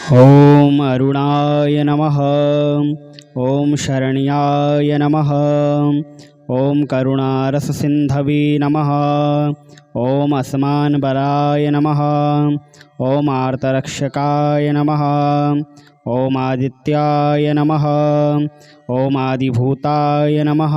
ॐ अरुणाय नमः। ॐ शरण्याय नमः। ॐ करुणारससिन्धवे नमः। ॐ अस्मान्बलाय नमः। ॐ आर्तरक्षकाय नमः। ॐ आदित्याय नमः। ॐ आदिभूताय नमः।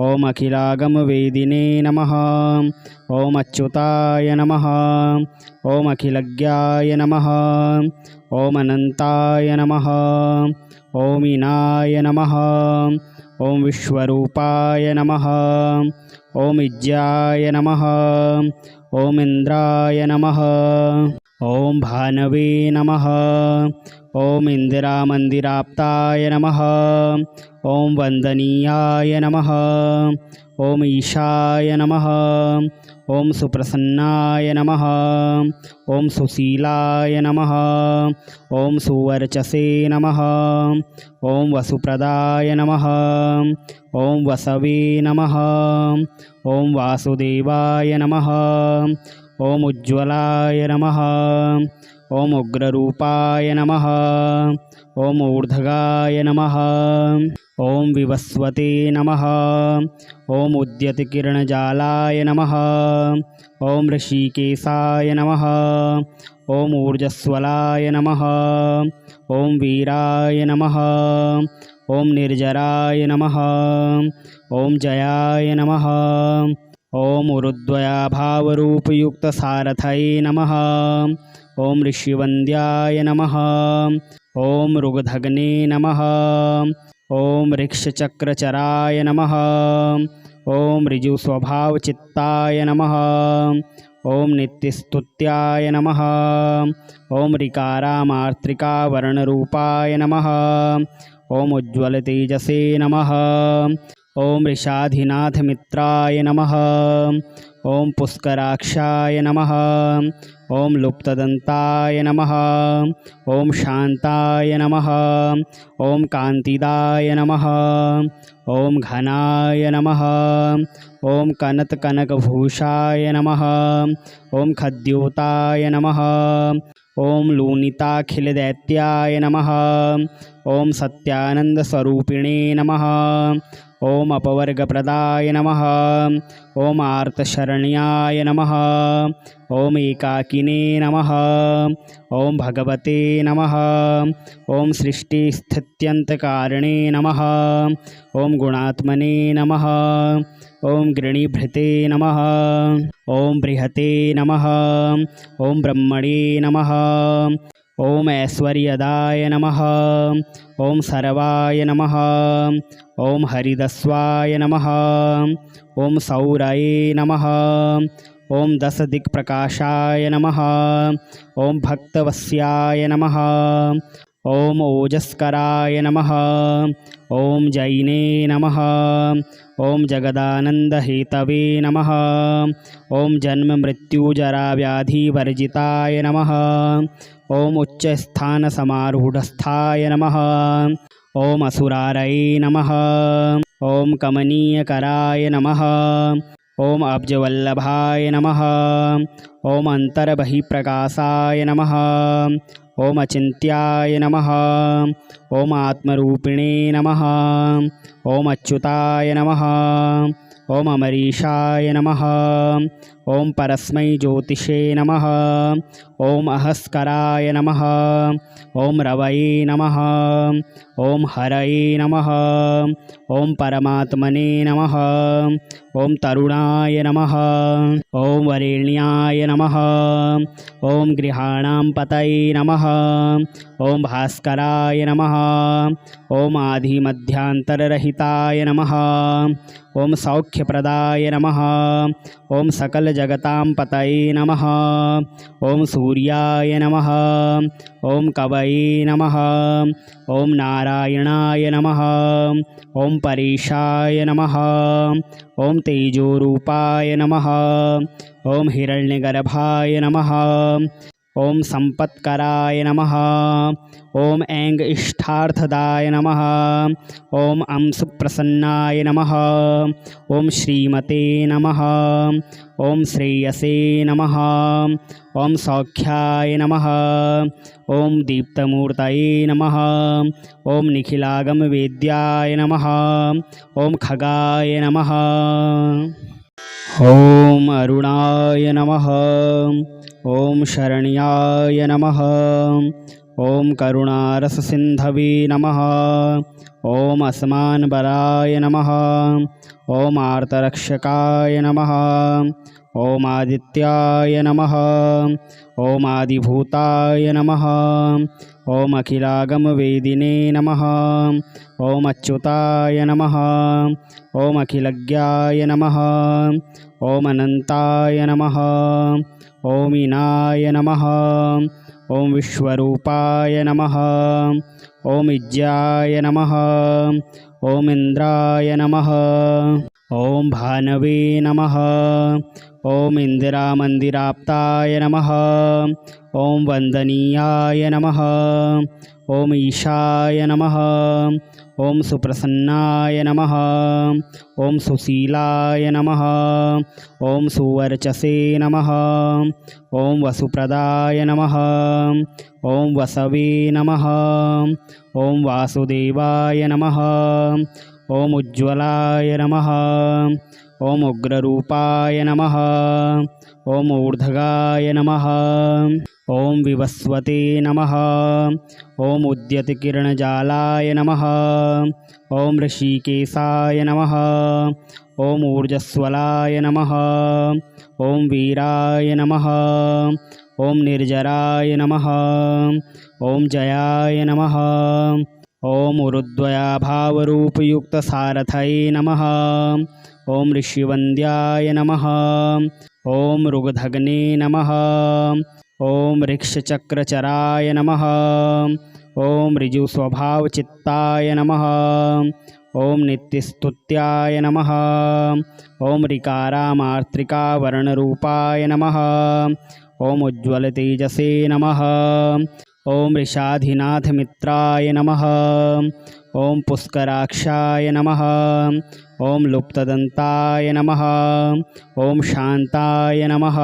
ॐ अखिलागमवेदिने नमः। ॐ अच्युताय नमः। ॐ अखिलज्ञाय नमः। ॐ अनन्ताय नमः। ॐ ईनाय नमः। ॐ विश्वरूपाय नमः। ॐ इज्याय नमः। ॐ इन्द्राय नमः। ॐ भानवे नमः। ॐ इन्दिरामन्दिराप्ताय नमः। ॐ वन्दनीयाय नमः। ॐ ईशाय नमः। ॐ सुप्रसन्नाय नमः। ॐ सुशीलाय नमः। ॐ सुवर्चसे नमः। ॐ वसुप्रदाय नमः। ॐ वसवे नमः। ॐ वासुदेवाय नमः। ॐ उज्ज्वलाय नमः। ॐ उग्ररूपाय नमः। ॐ ऊर्ध्वगाय नमः। ॐ विवस्वते नमः। ॐ उद्यतकिरणजालाय नमः। ॐ ऋषिकेशाय नमः। ॐ ऊर्जस्वलाय नमः। ॐ वीराय नमः। ॐ निर्जराय नमः। ॐ जयाय नमः। ॐ उरुद्वयाभावरूपयुक्तसारथये नमः। ॐ ऋषिवन्द्याय नमः। ॐ ऋगधग्ने नमः। ॐ ऋक्षचक्रचराय नमः। ॐ ऋजुस्वभावचित्ताय नमः। ॐ नित्यस्तुत्याय नमः। ॐ ऋकारामार्त्रिकावर्णरूपाय नमः। ॐ उज्ज्वलतेजसे नमः। ॐ ऋषाधिनाथमित्राय नमः। ॐ पुष्कराक्षाय नमः। ॐ लुप्तदन्ताय नमः। ॐ शान्ताय नमः। ॐ कान्तिदाय नमः। ॐ घनाय नमः। ॐ कनत्कनकभूषाय नमः। ॐ खद्योताय नमः। ॐ लूनिताखिलदैत्याय नमः। ॐ सत्यानन्दस्वरूपिणे नमः। ॐ अपवर्गप्रदाय नमः। ॐ आर्तशरण्याय नमः। ॐ एकाकिने नमः। ॐ भगवते नमः। ॐ सृष्टिस्थित्यन्तकारिणे नमः। ॐ गुणात्मने नमः। ॐ गृणीभृते नमः। ॐ बृहते नमः। ॐ ब्रह्मणे नमः। ॐ ऐश्वर्यदाय नमः। ॐ सर्वाय नमः। ॐ हरिदस्वाय नमः। ॐ सौरये नमः। ॐ दशदिक्प्रकाशाय नमः। ॐ भक्तवस्याय नमः। ॐ ओजस्कराय नमः। ॐ जैने नमः। ॐ जगदानन्दहेतवे नमः। ॐ जन्ममृत्युजराव्याधिवर्जिताय नमः। ॐ उच्चस्थानसमारूढस्थाय नमः। ॐ असुरारये नमः। ॐ कमनीयकराय नमः। ॐ अब्जवल्लभाय नमः। ॐ अन्तर्बहिप्रकाशाय नमः। ॐ अचिन्त्याय नमः। ॐ आत्मरूपिणे नमः। ॐ अच्युताय नमः। ॐ अमरीशाय नमः। ॐ परस्मै ज्योतिषे नमः। ॐ अहस्कराय नमः। ॐ रवये नमः। ॐ हरये नमः। ॐ परमात्मने नमः। ॐ तरुणाय नमः। ॐ वरेण्याय नमः। ॐ गृहाणां पतये नमः। ॐ भास्कराय नमः। ॐ आदिमध्यान्तररहिताय नमः। ॐ सौख्यप्रदाय नमः। ॐ सकलजगतां पतये नमः। ॐ सूर्याय नमः। ॐ कवये नमः। ॐ नारायणाय नमः। ॐ परेशाय नमः। ॐ तेजोरूपाय नमः। ॐ हिरण्यगर्भाय नमः। ओम संपत्कराय नमः। ओम ऐंग इष्टार्थदाय नमः। ओम अं सुप्रसन्नाय नमः। ओम श्रीमते नमः। ओम श्रेयसे नमः। ओम सौख्याय नमः। ओम दीप्तमूर्तये नमः। ओम निखिलागम वेद्याय नमः। ओम खगाय नमः। ओम अरुणाय नमः। ओम शरण्याय नमः। ओम करुणारससिन्धवे नमः। ओम अस्मान्बराय नमः। ओम आर्तरक्षकाय नमः। ओम आदित्याय नमः। ओम आदिभूताय नमः। ओम अखिलागमवेदिने नमः। ओम अच्युताय नमः। ओम अखिलज्ञाय नमः। ओम अनंताय नमः। ओम ईनाय नमः। ओम विश्वरूपाय नमः। ओम इज्जाय नमः। ओम इंद्राय नमः। ओम भानवे नमः। ओम इंदिरामंदिराप्ताय नमः। ओम वंदनीयाय नमः। ओम ईशाय नमः। ओम सुप्रसन्नाय नमः। ओम सुशीलाय नमः। ओम सुवर्चसे नमः। ओम वसुप्रदाय नमः। ओम वसवे नमः। ओम वासुदेवाय नमः। ओम उज्ज्वलाय नमः। ओम उग्ररूपाय नमः। ओम ऊर्ध्वगाय नमः। ओम विवस्वते नमः। ओम उद्यतकिरणजालाय नमः। ओम ऋषिकेशाय नमः। ओम ऊर्जस्वलाय नमः। ओम वीराय नमः। ओम निर्जराय नमः। ओम जयाय नमः। ओम उरुद्वयाभावरूपयुक्तसारथये नमः। ओम ऋषिवन्द्याय नमः। ओम ऋगधग्ने नमः। ओम ऋक्षचक्रचराय नमः। ओम ऋजुस्वभावचित्ताय नमः। ओम नित्यस्तुत्याय नमः। ओम ऋकारामार्त्रिकावर्णरूपाय नमः। ओम उज्ज्वलतेजसे नमः। ओम ऋषाधिनाथमित्राय नमः। ओम पुष्कराक्षाय नमः। ओम लुप्तदन्ताय नमः। ओम शान्ताय नमः।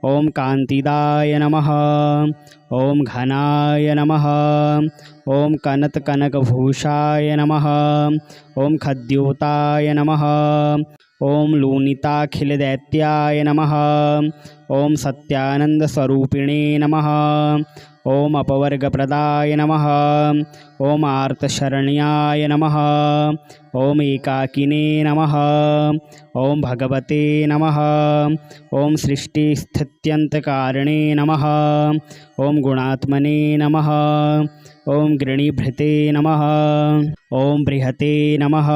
ओम कान्तिदाय नमः। ओम घनाय नमः। ओम कनत्कनकभूषाय नमः। ओम खद्योताय नमः। ओम लूनिताखिलदैत्याय नमः। ओम सत्यानन्दस्वरूपिणे नमः। ओम अपवर्गप्रदाय नमः। ओम आर्तशरण्याय नमः। ओम एकाकिने नमः। ओम भगवते नमः। ओम सृष्टिस्थित्यन्तकारिणे नमः। ओम गुणात्मने नमः। ओम गृणीभृते नमः। ओम बृहते नमः।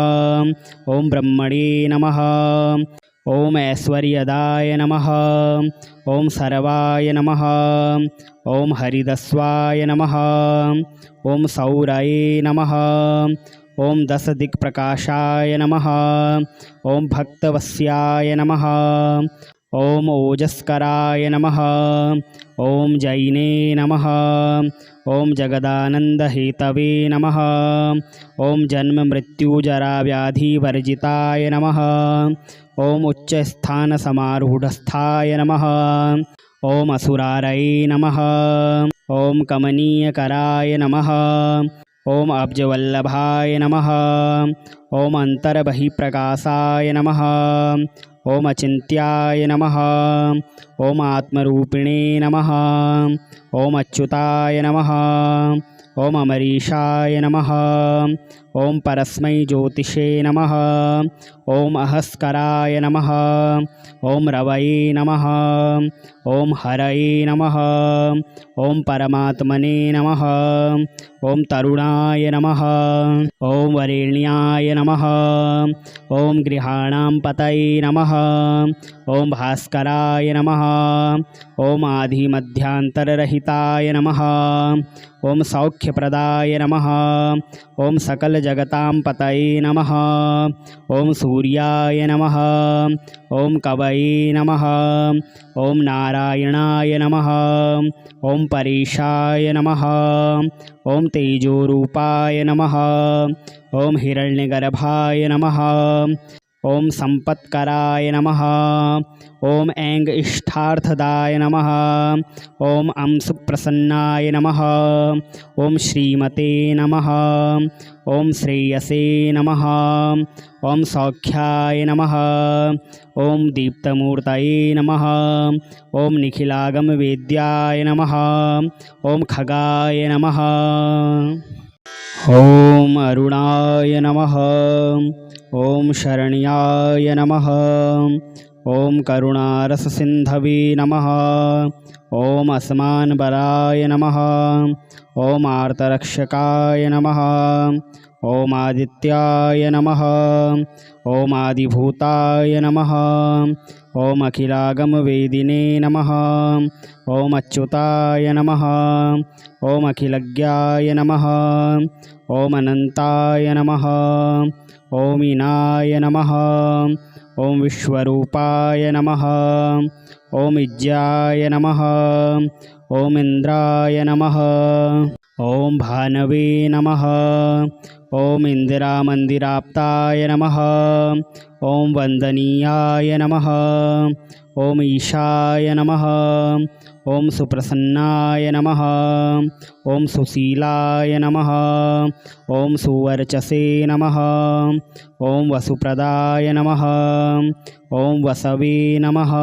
ओम ब्रह्मणे नमः। ओम ऐश्वर्यदाय नमः। ओम सर्वाय नमः। ओम हरिदस्वाय नमः। ओम सौरये नमः। ओम दशदिक्प्रकाशाय नमः। ओम भक्तवस्याय नमः। ओम ओजस्कराय नमः। ओम जैने नमः। ओम जगदानन्दहेतवे नमः। ओम जन्ममृत्युजराव्याधिवर्जिताय नमः। ओम उच्चस्थानसमारूढस्थाय नमः। ओम असुरारये नमः। ओम कमनीयकराय नमः। ओम अब्जवल्लभाय नमः। ओम अन्तर्बहिप्रकाशाय नमः। ओम अचिन्त्याय नमः। ओम आत्मरूपिणे नमः। ओम अच्युताय नमः। ओम अमरीशाय नमः। ओम परस्मै ज्योतिषे नमः। ओम अहस्कराय नमः। ओम रवये नमः। ओम हरये नमः। ओम परमात्मने नमः। ओम तरुणाय नमः। ओम वरेण्याय नमः। ओम गृहाणां पतये नमः। ओम भास्कराय नमः। ओम आदिमध्यांतररहित सहिताय नमः। ओम सौख्यप्रदाय नमः। ओम सकलजगतां पतये नमः। ओम सूर्याय नमः। ओम कवये नमः। ओम नारायणाय नमः। ओम परेशाय नमः। ओम तेजोरूपाय नमः। ओम हिरण्यगर्भाय नमः। ओम संपत्कराय नमः। ओम ऐंग इष्टार्थदाय नमः। ओम अंशुप्रसन्नाय नमः। ओम श्रीमते नमः। ओम श्रेयसे नमः। ओम सौख्याय नमः। ओम दीप्तमूर्तये नमः। ओम निखिलागमवेद्याय नमः। ओम खगाय नमः। ओम अरुणाय नमः। ओम शरण्याय नमः। ओम करुणारससिन्धवे नमः। ओम अस्मान्बराय नमः। ओम आर्तरक्षकाय नमः। ओम आदित्याय नमः। ओम आदिभूताय नमः। ओम अखिलागमवेदिने नमः। ओम अच्युताय नमः। ओम अखिलज्ञाय नमः। ओम अनंताय नमः। ओम ईनाय नमः। ओम विश्वरूपाय नमः। ओम इज्जाय नमः। ओम इंद्राय नमः। ओम भानवे नमः। ओम इंदिरामंदिराप्ताय नमः। ओम वंदनीयाय नमः। ओम ईशाय नमः। ओम सुप्रसन्नाय नमः। ओम सुशीलाय नमः। ओम सुवर्चसे नमः। ओम वसुप्रदाय नमः। ओम वसवे नमः।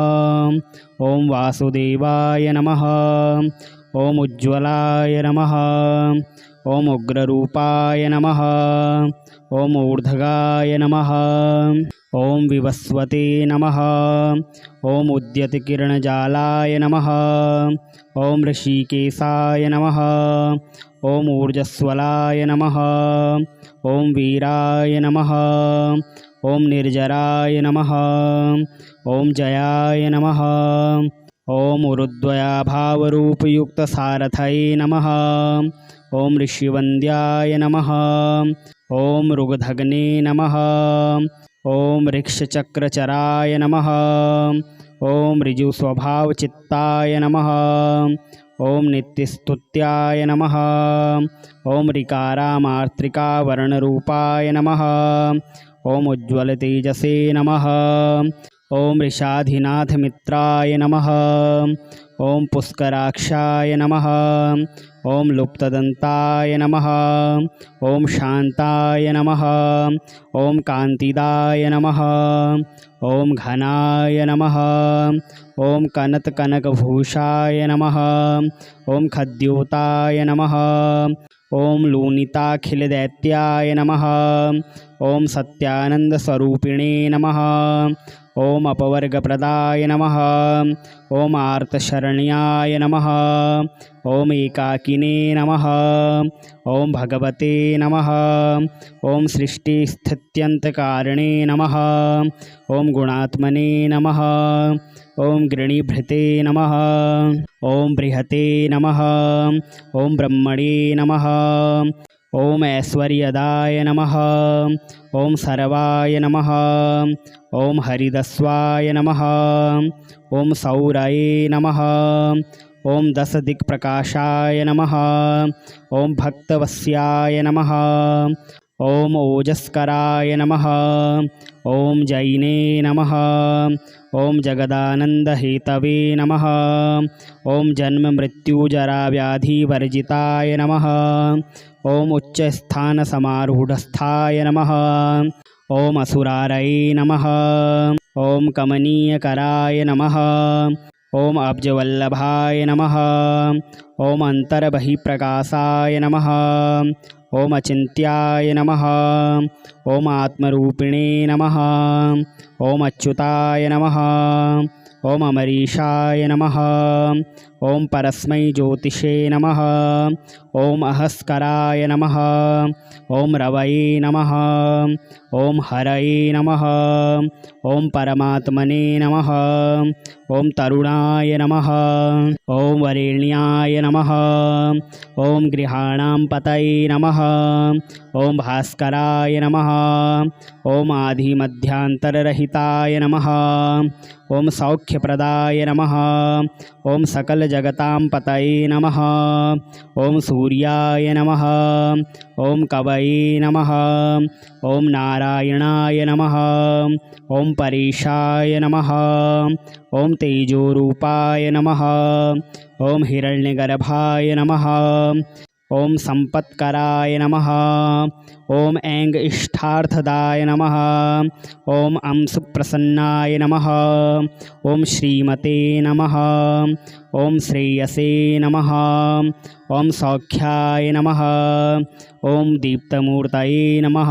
ओम वासुदेवाय नमः। ओम उज्ज्वलाय नमः। ओम उग्ररूपाय नमः। ओम ऊर्ध्वगाय नमः। ओम विवस्वते नमः। ओम उद्यतकिरणजालाय नमः। ओम ऋषिकेशाय नमः। ओम ऊर्जस्वलाय नमः। ओम वीराय नमः। ओम निर्जराय नमः। ओम जयाय नमः। ओम उरुद्वयाभावरूपयुक्तसारथये नमः। ओम ऋषिवन्द्याय नमः। ओम ऋगधग्ने नमः। ओम ऋक्षचक्रचराय नमः। ओम ऋजुस्वभावचित्ताय नमः। ओम नित्यस्तुत्याय नमः। ओम ऋकारामार्त्रिकावर्णरूपाय नमः। ओम उज्ज्वलतेजसे नमः। ओम ऋषाधिनाथमित्राय नमः। ओम पुष्कराक्षाय नमः। ओम लुप्तदन्ताय नमः। ओम शान्ताय नमः। ओम कान्तिदाय नमः। ओम घनाय नमः। ओम कनत्कनकभूषाय नमः। ओम खद्योताय नमः। ओम लूनिताखिलदैत्याय नमः। ओम सत्यानन्दस्वरूपिणे नमः। ओम अपवर्गप्रदाय नमः। ओम आर्तशरण्याय नमः। ओम एकाकिने नमः। ओम भगवते नमः। ओम सृष्टिस्थित्यन्तकारिणे नमः। ओम गुणात्मने नमः। ओम गृणीभृते नमः। ओम बृहते नमः। ओम ब्रह्मणे नमः। ओम ऐश्वर्यदाय नमः। ओम सर्वाय नमः। ओम हरिदस्वाय नमः। ओम सौरये नमः। ओम दशदिक्प्रकाशाय नमः। ओम भक्तवस्याय नमः। ओम ओजस्कराय नमः। ओम जैने नमः। ओम जगदानन्दहेतवे नमः। ओम जन्ममृत्युजराव्याधिवर्जिताय नमः। ओम उच्चस्थानसमारूढस्थाय नमः। ओम असुरारये नमः। ओम कमनीयकराय नमः। ओम अब्जवल्लभाय नमः। ओम अन्तर्बहिप्रकाशाय नमः। ओम अचिन्त्याय नमः। ओम आत्मरूपिणे नमः। ओम अच्युताय नमः। ओम अमरीशाय नमः। ओम परस्मै ज्योतिषे नमः। ओम अहस्कराय नमः। ओम रवये नमः। ओम हरये नमः। ओम परमात्मने नमः। ओम तरुणाय नमः। ओम वरेण्याय नमः। ओम गृहाणां पतये नमः। ओम भास्कराय नमः। ओम आदिमध्यांतररहिताय नमः। ओम सौख्यप्रदाय नमः। ओम सकलजगतां पतये नमः। ओम सूर्याय नमः। ओम कवये नमः। ओम नारायणाय नमः। ओम परेशाय नमः। ओम तेजोरूपाय नमः। ओम हिरण्यगर्भाय नमः। ओम संपत्कराय नमः। ओम ऐंग इष्टार्थदाय नमः। ओम अंशुप्रसन्नाय नमः। ओम श्रीमते नमः। ओम श्रेयसे नमः। ओम सौख्याय नमः। ओम दीप्तमूर्तये नमः।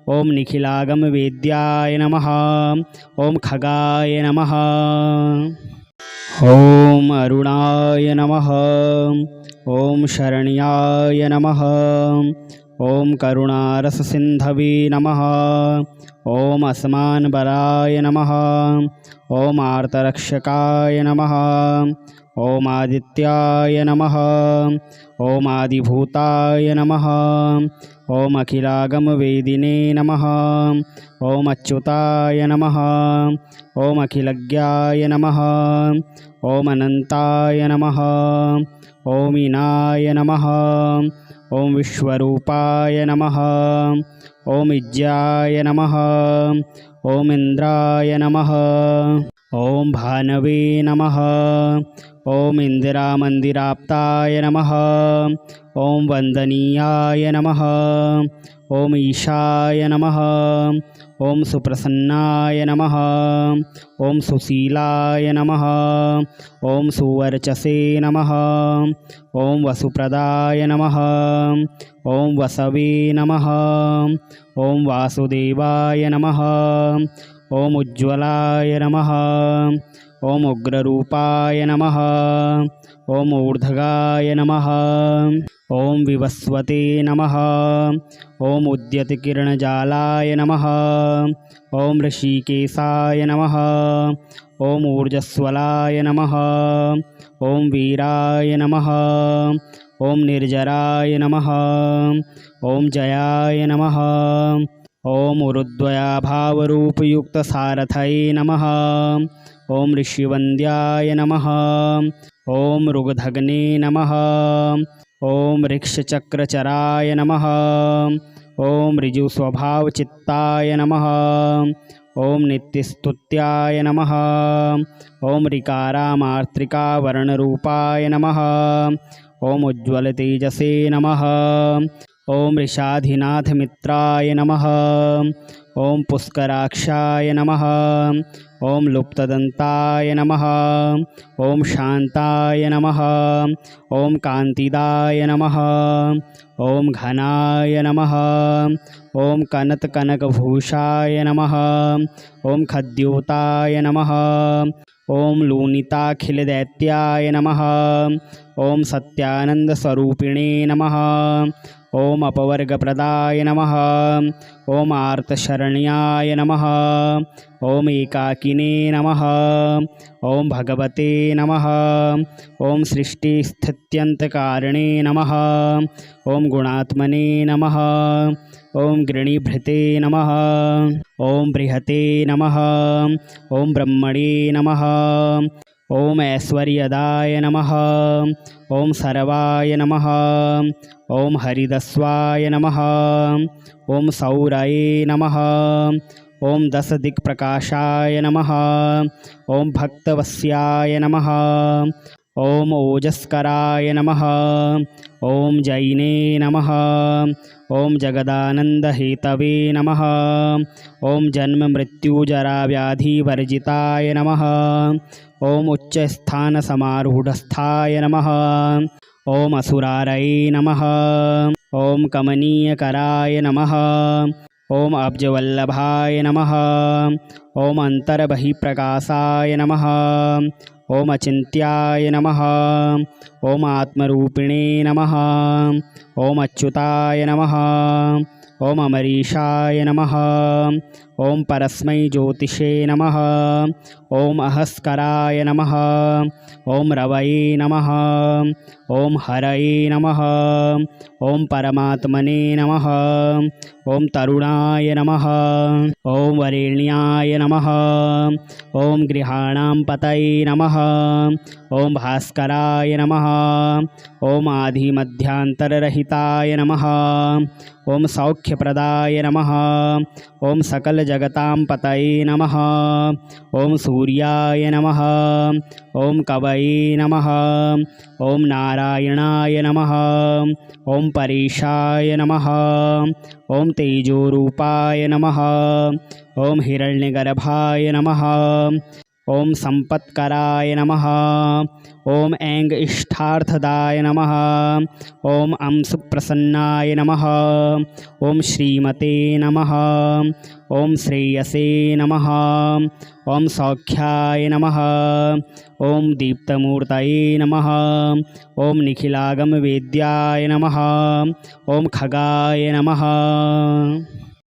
ओम निखिलागमवेद्याय नमः। ओम खगाय नमः। ओम अरुणाय नमः। ओम शरण्याय नमः। ओम करुणारससिन्धवे नमः। ओम अस्मान्बराय नमः। ओम आर्तरक्षकाय नमः। ओम आदित्याय नमः। ओम आदिभूताय नमः। ओम अखिलागमवेदिने नमः। ओम अच्युताय नमः। ओम अखिलज्ञाय नमः। ओम अनंताय नमः। ओम ईनाय नमः। ओम विश्वरूपाय नमः। ओम इज्जाय नमः। ओम इंद्राय नमः। ओम भानवे नमः। ओम इंदिरामंदिराप्ताय नमः। ओम वंदनीयाय नमः। ओम ईशाय नमः। ओम सुप्रसन्नाय नमः। ओम सुशीलाय नमः। ओम सुवर्चसे नमः। ओम वसुप्रदाय नमः। ओम वसवे नमः। ओम वासुदेवाय नमः। ओम उज्ज्वलाय नमः। ओम उग्ररूपाय नमः। ओम ऊर्ध्वगाय नमः। ओम विवस्वते नमः। ओम उद्यतकिरणजालाय नमः। ओम ऋषिकेशाय नमः। ओम ऊर्जस्वलाय नमः। ओम वीराय नमः। ओम निर्जराय नमः। ओम जयाय नमः। ओम उरुद्वयाभावरूपयुक्तसारथये नमः। ओम ऋषिवन्द्याय नमः। ओम ऋगधग्ने नमः। ओम ऋक्षचक्रचराय नमः। ओम ऋजुस्वभावचित्ताय नमः। ओम नित्यस्तुत्याय नमः। ओम ऋकारामार्त्रिकावर्णरूपाय नमः। ओम उज्ज्वलतेजसे नमः। ओम ऋषाधिनाथमित्राय नमः। ओम पुष्कराक्षाय नमः। ओम लुप्तदन्ताय नमः। ओम शान्ताय नमः। ओम कान्तिदाय नमः। ओम घनाय नमः। ओम कनत्कनकभूषाय नमः। ओम खद्योताय नमः। ओम लूनिताखिलदैत्याय नमः। ओम सत्यानन्दस्वरूपिणे नमः। ओम अपवर्गप्रदाय नमः। ओम आर्तशरण्याय नमः। ओम एकाकिने नमः। ओम भगवते नमः। ओम सृष्टिस्थित्यन्तकारिणे नमः। ओम गुणात्मने नमः। ओम गृणीभृते नमः। ओम बृहते नमः। ओम ब्रह्मणे नमः। ओम ऐश्वर्यदाय नमः। ओम सर्वाय नमः। ओम हरिदस्वाय नमः। ओम सौरये नमः। ओम दशदिक्प्रकाशाय नमः। ओम भक्तवस्याय नमः। ओम ओजस्कराय नमः। ओम जैने नमः। ओम जगदानन्दहेतवे नमः। ओम जन्ममृत्युजराव्याधिवर्जिताय नमः। ओम उच्चस्थानसमारूढस्थाय नमः। ओम असुरारये नमः। ओम कमनीयकराय नमः। ॐ अब्जवल्लभाय नमः। ॐ अन्तर्बहिप्रकाशाय नमः। ॐ अचिन्त्याय नमः। ॐ आत्मरूपिणे नमः। ॐ अच्युताय नमः। ॐ अमरीशाय नमः। ॐ परस्मै ज्योतिषे नमः। ॐ अहस्कराय नमः। ॐ रवये नमः। ॐ हरये नमः। ॐ परमात्मने नमः। ॐ तरुणाय नमः। ॐ वरेण्याय नमः। ॐ गृहाणां पतये नमः। ॐ भास्कराय नमः। ॐ आदिमध्यान्तररहिताय नमः। ॐ सौख्यप्रदाय नमः। ॐ सकलजगतां पतये नमः। ॐ सूर्याय नमः। ॐ कवये नमः। ॐ नारायणाय नमः। ॐ परेशाय नमः। ॐ तेजोरूपाय नमः। ॐ हिरण्यगर्भाय नमः। ॐ संपत्कराय नमः। ॐ ऐं इष्टार्थदाय नमः। ॐ सुप्रसन्नाय नमः। ॐ श्रीमते नमः। ॐ श्रेयसे नमः। ॐ सौख्याय नमः। ॐ दीप्तमूर्तये नमः। ॐ निखिलागमवेद्याय नमः। ॐ खगाय नमः।